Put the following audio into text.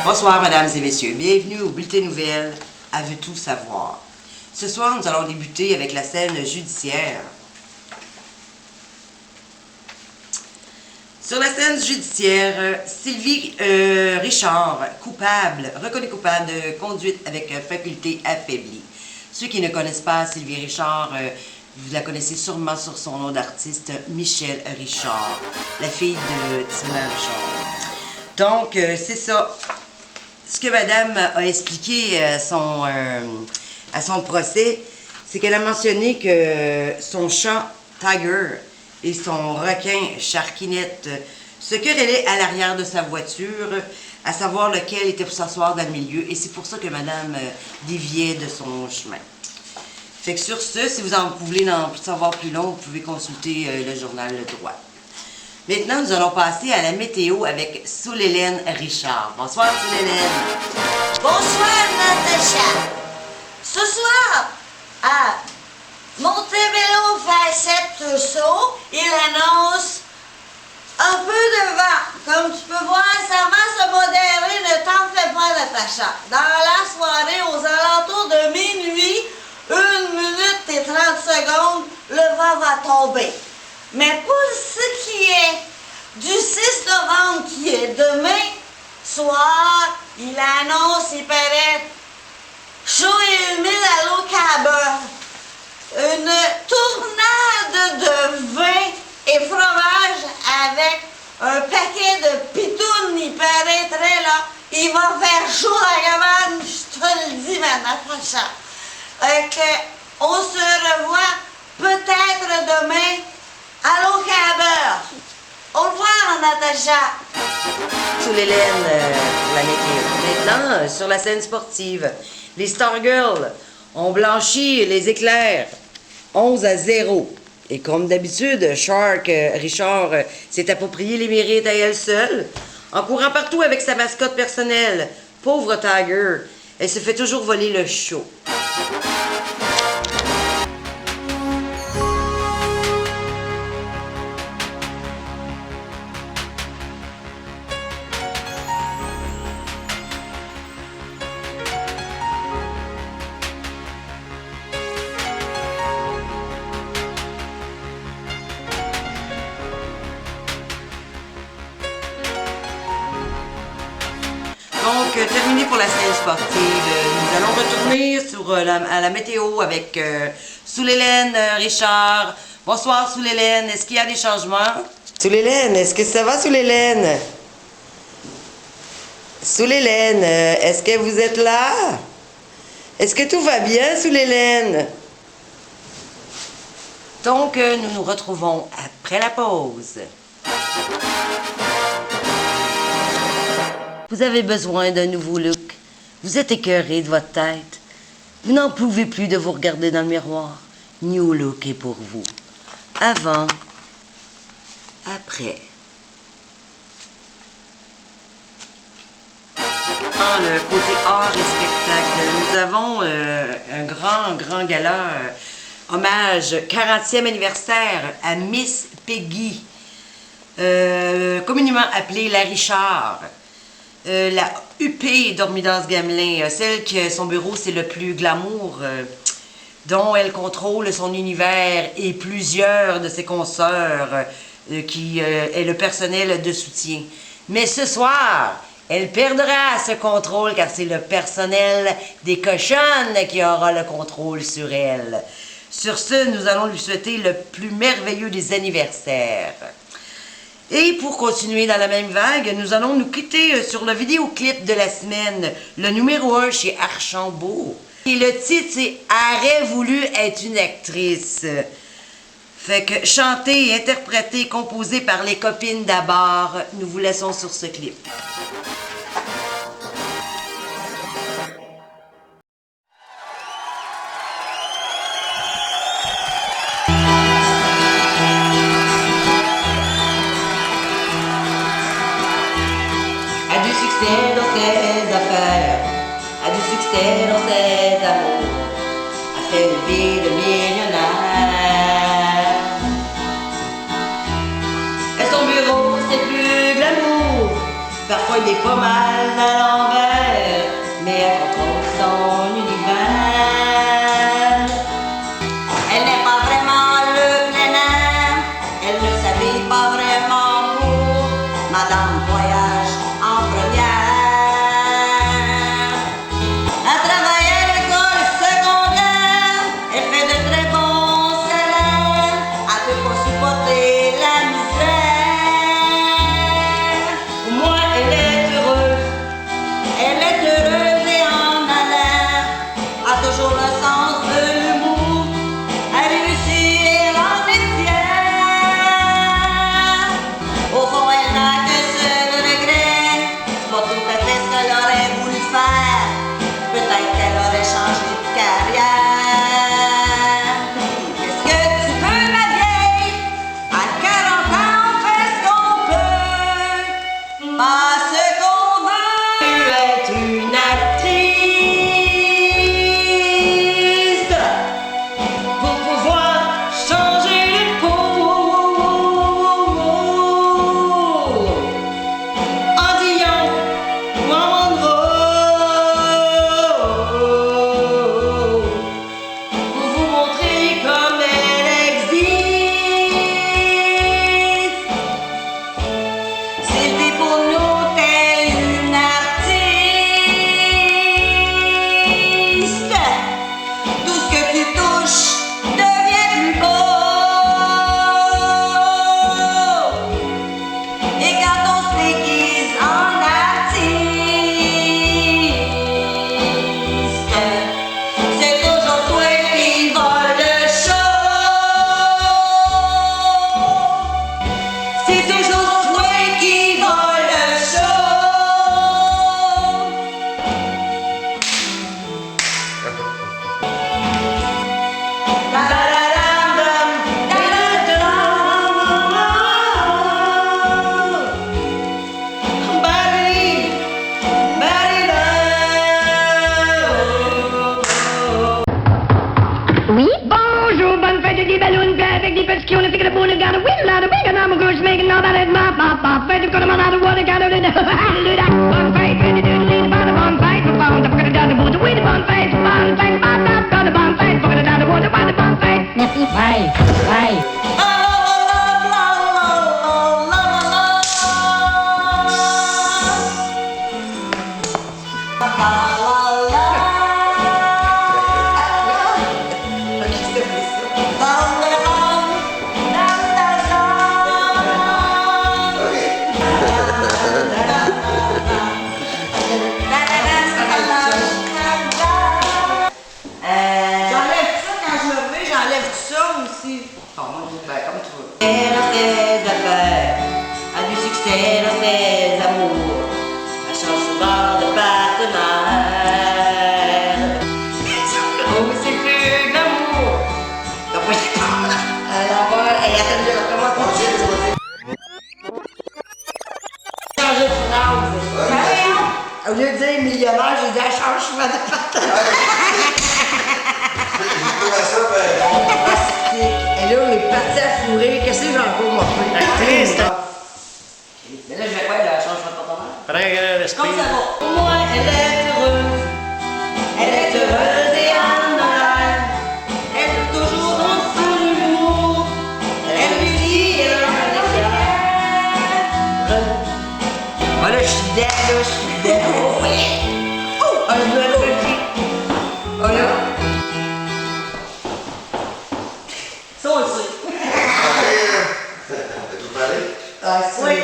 Bonsoir, mesdames et messieurs. Bienvenue au Bulletin Nouvelles à Veut tout savoir. Ce soir, nous allons débuter avec la scène judiciaire. Sur la scène judiciaire, Sylvie Richard, reconnue coupable de conduite avec faculté affaiblie. Ceux qui ne connaissent pas Sylvie Richard, vous la connaissez sûrement sur son nom d'artiste Michel Richard, la fille de Tina Richard. Donc, c'est ça. Ce que madame a expliqué à son procès, c'est qu'elle a mentionné que son chat Tiger et son requin Sharkinette se querellaient à l'arrière de sa voiture, à savoir lequel était pour s'asseoir dans le milieu, et c'est pour ça que madame déviait de son chemin. Fait que sur ce, si vous voulez en savoir plus long, vous pouvez consulter le journal Le Droit. Maintenant, nous allons passer à la météo avec Soul-Hélène Richard. Bonsoir, Soul-Hélène. Bonsoir, Natacha. Ce soir, à Montebello fait 7 sauts, il annonce un peu de vent. Comme tu peux voir, ça va se modérer, ne t'en fais pas, Natacha. Dans la soirée, aux alentours de minuit, 1 minute et 30 secondes, le vent va tomber. Mais pour ce qui est du 6 novembre, qui est demain soir, il annonce, il paraît chaud et humide à l'Okaber. Une tournade de vin et fromage avec un paquet de pitounes, il paraîtrait là. Il va faire chaud à la cabane, je te le dis, ma Natacha. On se revoit peut-être demain à l'Okaber. Au revoir, Natacha. Soul-Hélène, la météo. Maintenant, sur la scène sportive, les Stargirls ont blanchi les éclairs 11-0. Et comme d'habitude, Richard s'est approprié les mérites à elle seule, en courant partout avec sa mascotte personnelle. Pauvre Tiger, elle se fait toujours voler le show. Donc, terminé pour la scène sportive. Nous allons retourner à la météo avec Soul-Hélène Richard. Bonsoir, Soul-Hélène. Est-ce qu'il y a des changements? Soul-Hélène, est-ce que ça va, Soul-Hélène? Soul-Hélène, est-ce que vous êtes là? Est-ce que tout va bien, Soul-Hélène? Donc, nous nous retrouvons après la pause. Vous avez besoin d'un nouveau look. Vous êtes écœuré de votre tête. Vous n'en pouvez plus de vous regarder dans le miroir. New Look est pour vous. Avant, après. Dans le côté art et spectacle, nous avons un grand gala, hommage 40e anniversaire à Miss Peggy, communément appelée la Richard. La UP d'Ormidas Gamelin, celle que son bureau c'est le plus glamour, dont elle contrôle son univers et plusieurs de ses consoeurs qui est le personnel de soutien. Mais ce soir, elle perdra ce contrôle car c'est le personnel des cochonnes qui aura le contrôle sur elle. Sur ce, nous allons lui souhaiter le plus merveilleux des anniversaires. Et pour continuer dans la même vague, nous allons nous quitter sur le vidéoclip de la semaine, le numéro 1 chez Archambault. Et le titre, c'est « Aurait voulu être une actrice ». Fait que chanté, interprété, composé par les copines d'abord, nous vous laissons sur ce clip. A du succès dans ses affaires, a du succès dans ses amours, a fait une vie de millionnaire. Est-ce ton bureau c'est plus glamour? Parfois Parfois il est pas mal à l'envers, mais elle contrôle son univers. Elle n'est pas vraiment le plein air, elle ne s'habille pas vraiment pour Madame Voyage en première. Elle travaille à l'école secondaire, elle fait de très bons salaires, elle peut pas supporter la misère. Pour moi, elle est heureuse. Elle est heureuse et en alerte, a toujours le sens de l'humour, elle réussit et elle en est fière. Au fond, elle n'a que seul regret, c'est pas tout à fait ce qu'elle aurait voulu faire, peut-être qu'elle aurait changé de carrière. Qu'est-ce que tu veux, ma vieille? À 40 ans, on fait ce qu'on peut, pas ce qu'on veut. Tu es une artiste pour pouvoir changer les peaux. En Dion ou en Monroe, pour vous montrer comme elle existe. C'était pour nous telle une artiste. Tout ce que tu touches devient plus beau. Et quand on se déguise en artiste, c'est toujours toi qui vole le show. C'est toujours toi qui vole le show. La la la la la la la. Oui, bonjour, bonne fête des ballons, avec des petits qui on a fait que le boule, got a wheel, lot of wing, and I'm a goose making all that in my pop, pop, fête, gonna run out of water, gotta do that, bonne fête, ready to lead about a bonne fête, we're bound to put it down the water, with a bonne fête, bonne fête, bonne fête, got a bonne fête, put it down the water, by the bonne fête. Merci, bye, bye. J'enlève ça quand je me remets, j'enlève ça aussi. Ben, comme tu veux. Dans ses affaires, a du succès dans ses amours, elle change souvent de partenaire. Oh, c'est plus d'amour. Donc, moi, j'ai pas. Alors, elle attend de recommencer. Changer de phrase. Au lieu de dire millionnaire, j'ai dit elle change souvent de partenaire. Et là, on est parti à fourrer. Qu'est-ce que j'ai encore montré? Triste. Mais là, je vais quoi? Elle change de partenaire? Faudrait qu'elle ait l'esprit. Comme ça va. Pour moi, elle est heureuse. Elle est heureuse et en honneur. Elle est toujours dans son humour. Elle réussit et elle en est fière. Voilà, je suis dead, là, je suis dead. Oh, je me le fais. Oh, là. Ça, on le sait. Oui.